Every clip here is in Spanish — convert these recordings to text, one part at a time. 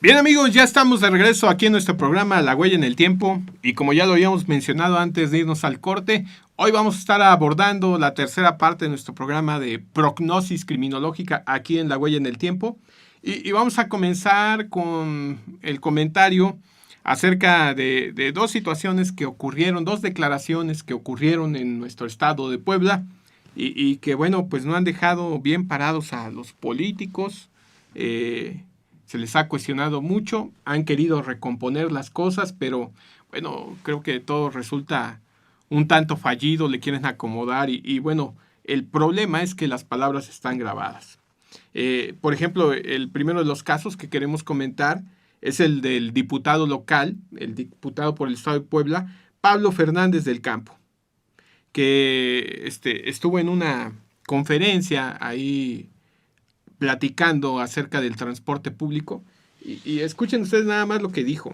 Bien amigos, ya estamos de regreso aquí en nuestro programa La Huella en el Tiempo y como ya lo habíamos mencionado antes de irnos al corte, hoy vamos a estar abordando la tercera parte de nuestro programa de prognosis criminológica aquí en La Huella en el Tiempo y vamos a comenzar con el comentario acerca de dos situaciones que ocurrieron, dos declaraciones que ocurrieron en nuestro estado de Puebla y que bueno, pues no han dejado bien parados a los políticos. Se les ha cuestionado mucho, han querido recomponer las cosas, pero bueno, creo que todo resulta un tanto fallido, le quieren acomodar y bueno, el problema es que las palabras están grabadas. Por ejemplo, el primero de los casos que queremos comentar es el del diputado local, el diputado por el estado de Puebla, Pablo Fernández del Campo, que estuvo en una conferencia ahí platicando acerca del transporte público y escuchen ustedes nada más lo que dijo.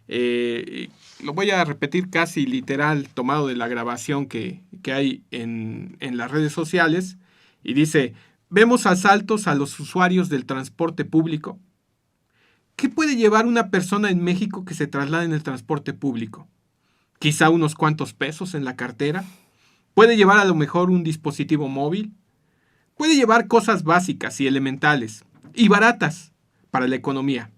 Lo voy a repetir casi literal, tomado de la grabación que hay en las redes sociales, y dice: vemos asaltos a los usuarios del transporte público. ¿Qué puede llevar una persona en México que se traslada en el transporte público? Quizá unos cuantos pesos en la cartera. Puede llevar a lo mejor un dispositivo móvil. Puede llevar cosas básicas y elementales y baratas para la economía,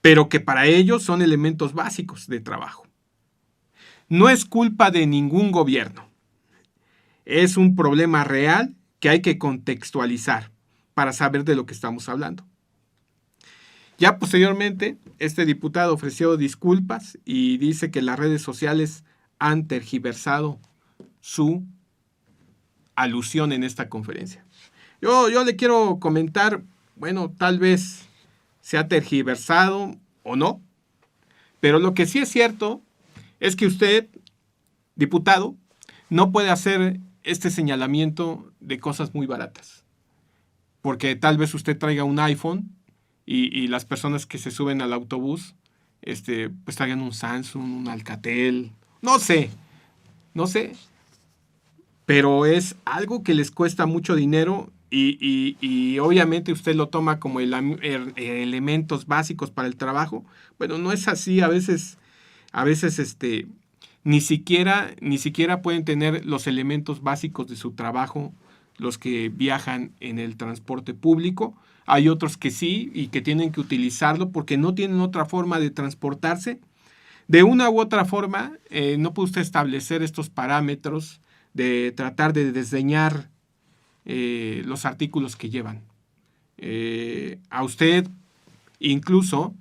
pero que para ellos son elementos básicos de trabajo. No es culpa de ningún gobierno. Es un problema real que hay que contextualizar para saber de lo que estamos hablando. Ya posteriormente, este diputado ofreció disculpas y dice que las redes sociales han tergiversado su alusión en esta conferencia. Yo le quiero comentar, bueno, tal vez se ha tergiversado o no, pero lo que sí es cierto es que usted, diputado, no puede hacer este señalamiento de cosas muy baratas, porque tal vez usted traiga un iPhone y las personas que se suben al autobús pues traigan un Samsung, un Alcatel, no sé, pero es algo que les cuesta mucho dinero y obviamente usted lo toma como elementos básicos para el trabajo. Bueno, no es así, a veces ni siquiera pueden tener los elementos básicos de su trabajo los que viajan en el transporte público. Hay otros que sí y que tienen que utilizarlo porque no tienen otra forma de transportarse. De una u otra forma, no puede usted establecer estos parámetros de tratar de desdeñar los artículos que llevan. A usted, incluso,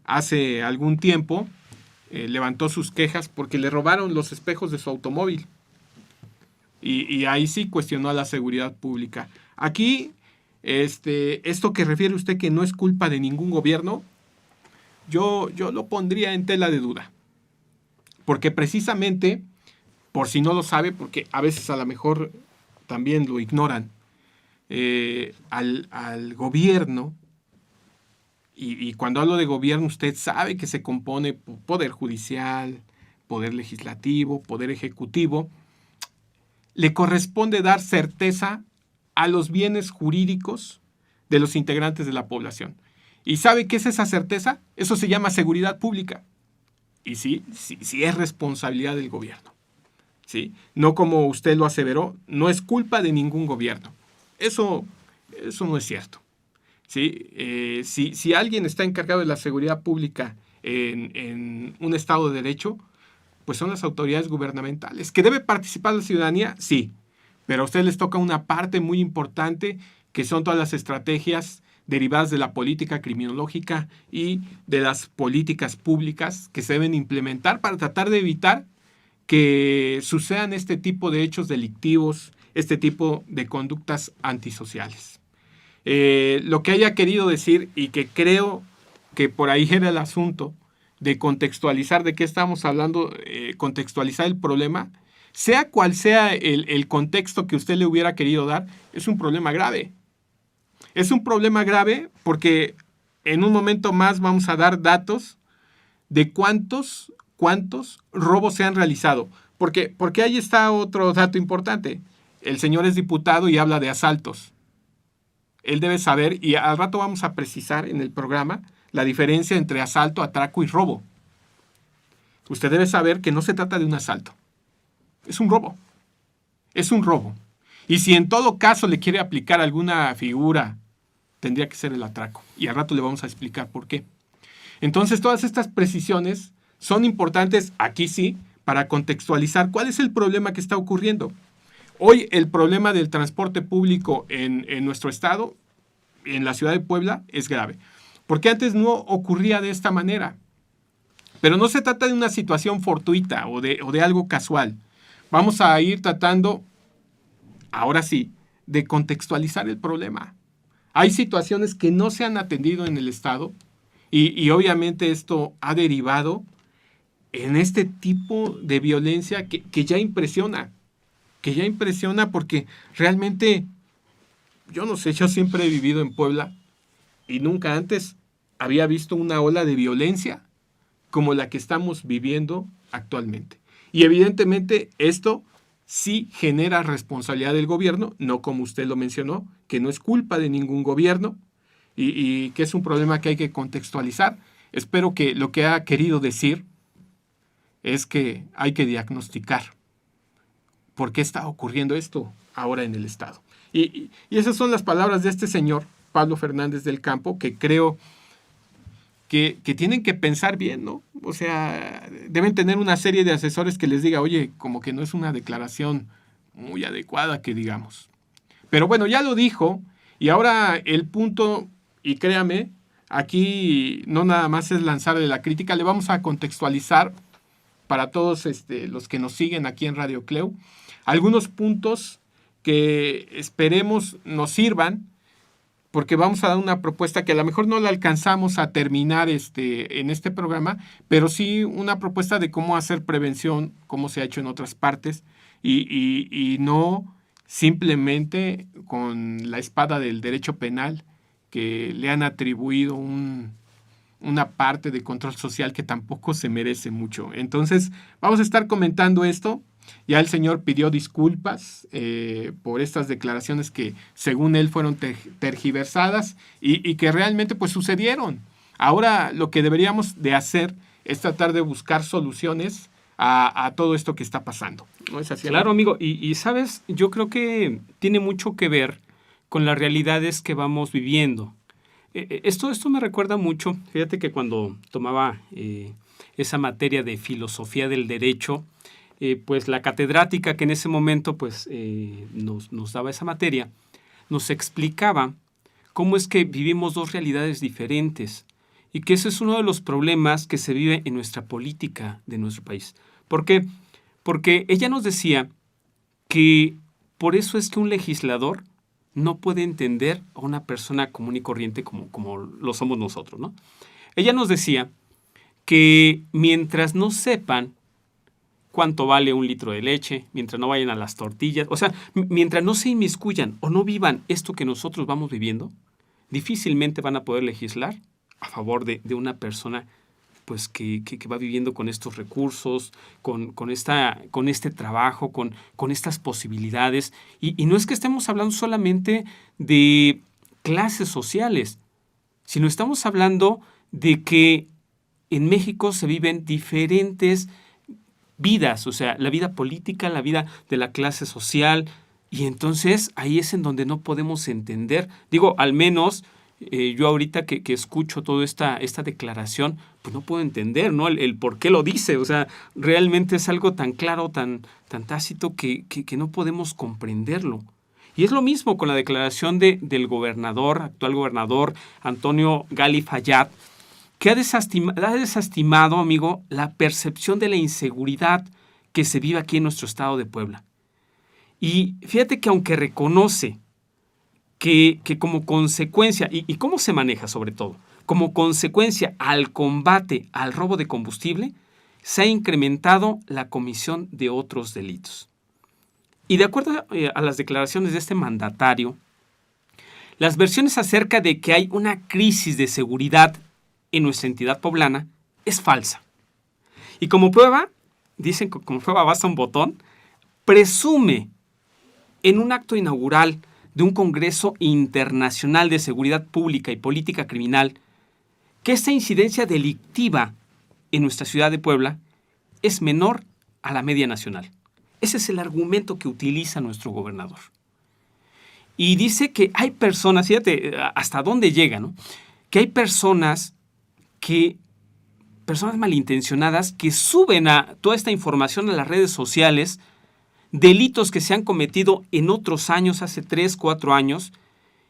hace algún tiempo, levantó sus quejas porque le robaron los espejos de su automóvil. Y ahí sí cuestionó a la seguridad pública. Aquí, esto que refiere usted que no es culpa de ningún gobierno, yo lo pondría en tela de duda. Porque precisamente, por si no lo sabe, porque a veces a lo mejor también lo ignoran, al gobierno, y cuando hablo de gobierno usted sabe que se compone por poder judicial, poder legislativo, poder ejecutivo, le corresponde dar certeza a los bienes jurídicos de los integrantes de la población. ¿Y sabe qué es esa certeza? Eso se llama seguridad pública. Y sí es responsabilidad del gobierno. ¿Sí? No como usted lo aseveró, no es culpa de ningún gobierno. Eso no es cierto. ¿Sí? Si alguien está encargado de la seguridad pública en un Estado de Derecho, pues son las autoridades gubernamentales. ¿Que debe participar la ciudadanía? Sí, pero a ustedes les toca una parte muy importante que son todas las estrategias derivadas de la política criminológica y de las políticas públicas que se deben implementar para tratar de evitar que sucedan este tipo de hechos delictivos, este tipo de conductas antisociales. Lo que haya querido decir, y que creo que por ahí era el asunto, de contextualizar de qué estamos hablando, contextualizar el problema, sea cual sea el contexto que usted le hubiera querido dar, es un problema grave. Es un problema grave porque en un momento más vamos a dar datos de cuántos robos se han realizado. Porque ahí está otro dato importante. El señor es diputado y habla de asaltos. él debe saber, y al rato vamos a precisar en el programa, la diferencia entre asalto, atraco y robo. Usted debe saber que no se trata de un asalto. Es un robo. Es un robo. Y si en todo caso le quiere aplicar alguna figura, tendría que ser el atraco. Y al rato le vamos a explicar por qué. Entonces, todas estas precisiones son importantes, aquí sí, para contextualizar cuál es el problema que está ocurriendo. Hoy el problema del transporte público en nuestro estado, en la ciudad de Puebla, es grave. Porque antes no ocurría de esta manera. Pero no se trata de una situación fortuita o de algo casual. Vamos a ir tratando, ahora sí, de contextualizar el problema. Hay situaciones que no se han atendido en el estado y obviamente esto ha derivado en este tipo de violencia que ya impresiona. Que ya impresiona porque realmente, yo no sé, yo siempre he vivido en Puebla y nunca antes había visto una ola de violencia como la que estamos viviendo actualmente. Y evidentemente esto sí genera responsabilidad del gobierno, no como usted lo mencionó, que no es culpa de ningún gobierno y que es un problema que hay que contextualizar. Espero que lo que ha querido decir es que hay que diagnosticar por qué está ocurriendo esto ahora en el Estado. Y esas son las palabras de este señor, Pablo Fernández del Campo, que creo que tienen que pensar bien, ¿no? O sea, deben tener una serie de asesores que les diga, oye, como que no es una declaración muy adecuada que digamos. Pero bueno, ya lo dijo, y ahora el punto, y créame, aquí no nada más es lanzarle la crítica, le vamos a contextualizar para todos los que nos siguen aquí en Radio Cleu, algunos puntos que esperemos nos sirvan, porque vamos a dar una propuesta que a lo mejor no la alcanzamos a terminar en este programa, pero sí una propuesta de cómo hacer prevención, cómo se ha hecho en otras partes, y no simplemente con la espada del derecho penal que le han atribuido una parte de control social que tampoco se merece mucho. Entonces, vamos a estar comentando esto. Ya el señor pidió disculpas por estas declaraciones que, según él, fueron tergiversadas y que realmente pues sucedieron. Ahora lo que deberíamos de hacer es tratar de buscar soluciones a todo esto que está pasando. ¿No es así? Claro, amigo. Y sabes, yo creo que tiene mucho que ver con las realidades que vamos viviendo. Esto me recuerda mucho, fíjate que cuando tomaba esa materia de filosofía del derecho, pues la catedrática que en ese momento pues, nos daba esa materia, nos explicaba cómo es que vivimos dos realidades diferentes y que ese es uno de los problemas que se vive en nuestra política de nuestro país. ¿Por qué? Porque ella nos decía que por eso es que un legislador no puede entender a una persona común y corriente como lo somos nosotros, ¿no? Ella nos decía que mientras no sepan cuánto vale un litro de leche, mientras no vayan a las tortillas, o sea, mientras no se inmiscuyan o no vivan esto que nosotros vamos viviendo, difícilmente van a poder legislar a favor de una persona pues que va viviendo con estos recursos, con este trabajo, con estas posibilidades. Y no es que estemos hablando solamente de clases sociales, sino estamos hablando de que en México se viven diferentes vidas, o sea, la vida política, la vida de la clase social, y entonces ahí es en donde no podemos entender, digo, al menos yo ahorita que escucho toda esta declaración, pues no puedo entender, ¿no? El por qué lo dice, o sea, realmente es algo tan claro, tan tácito que no podemos comprenderlo. Y es lo mismo con la declaración del actual gobernador, Antonio Gali Fayad, que ha desestimado, amigo, la percepción de la inseguridad que se vive aquí en nuestro estado de Puebla. Y fíjate que aunque reconoce que como consecuencia, y cómo se maneja sobre todo, como consecuencia al combate al robo de combustible, se ha incrementado la comisión de otros delitos. Y de acuerdo a las declaraciones de este mandatario, las versiones acerca de que hay una crisis de seguridad en nuestra entidad poblana es falsa. Y como prueba, dicen que como prueba basta un botón, presume en un acto inaugural de un Congreso Internacional de Seguridad Pública y Política Criminal que esta incidencia delictiva en nuestra ciudad de Puebla es menor a la media nacional. Ese es el argumento que utiliza nuestro gobernador. Y dice que hay personas, fíjate hasta dónde llega, ¿no? Que hay personas malintencionadas que suben a toda esta información a las redes sociales, delitos que se han cometido en otros años, hace 3, 4 años,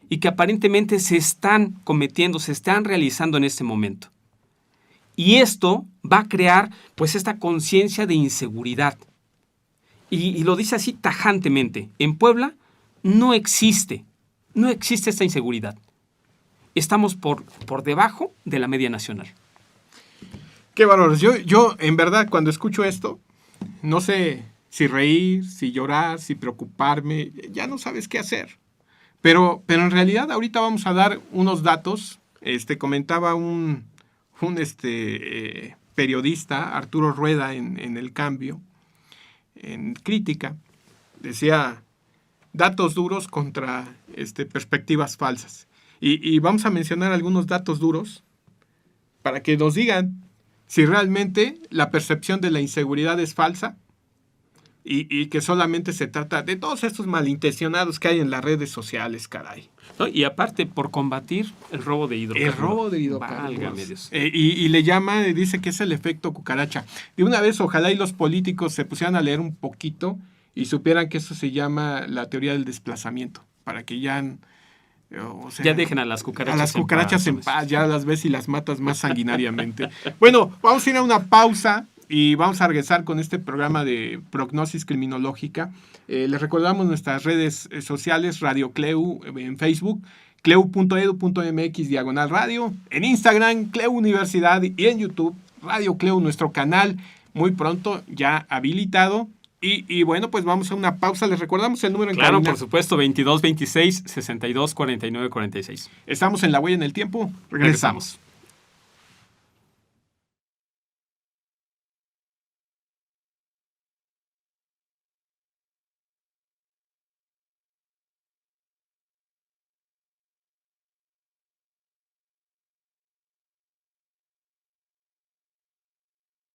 y que aparentemente se están cometiendo, se están realizando en este momento. Y esto va a crear pues esta conciencia de inseguridad. Y lo dice así tajantemente. En Puebla no existe esta inseguridad. Estamos por debajo de la media nacional. Qué valores. Yo, en verdad, cuando escucho esto, no sé si reír, si llorar, si preocuparme, ya no sabes qué hacer. Pero en realidad ahorita vamos a dar unos datos. Comentaba un periodista, Arturo Rueda, en El Cambio, en Crítica, decía datos duros contra perspectivas falsas. Y vamos a mencionar algunos datos duros para que nos digan si realmente la percepción de la inseguridad es falsa y que solamente se trata de todos estos malintencionados que hay en las redes sociales, caray. ¿No? Y aparte, por combatir el robo de hidrocarburos. El robo de hidrocarburos. Y le llama, dice que es el efecto cucaracha. De una vez, ojalá y los políticos se pusieran a leer un poquito y supieran que eso se llama la teoría del desplazamiento, para que ya dejen a las cucarachas. A las cucarachas en paz, ya las ves y las matas más sanguinariamente. Bueno, vamos a ir a una pausa y vamos a regresar con este programa de prognosis criminológica. Les recordamos nuestras redes sociales, Radio CLEU en Facebook, cleu.edu.mx/radio, en Instagram, CLEU Universidad, y en YouTube, Radio CLEU, nuestro canal, muy pronto ya habilitado. Y bueno, pues vamos a una pausa. Les recordamos el número en cabina. Claro, por supuesto, 2226-624946. Estamos en La Huella en el Tiempo. Regresamos.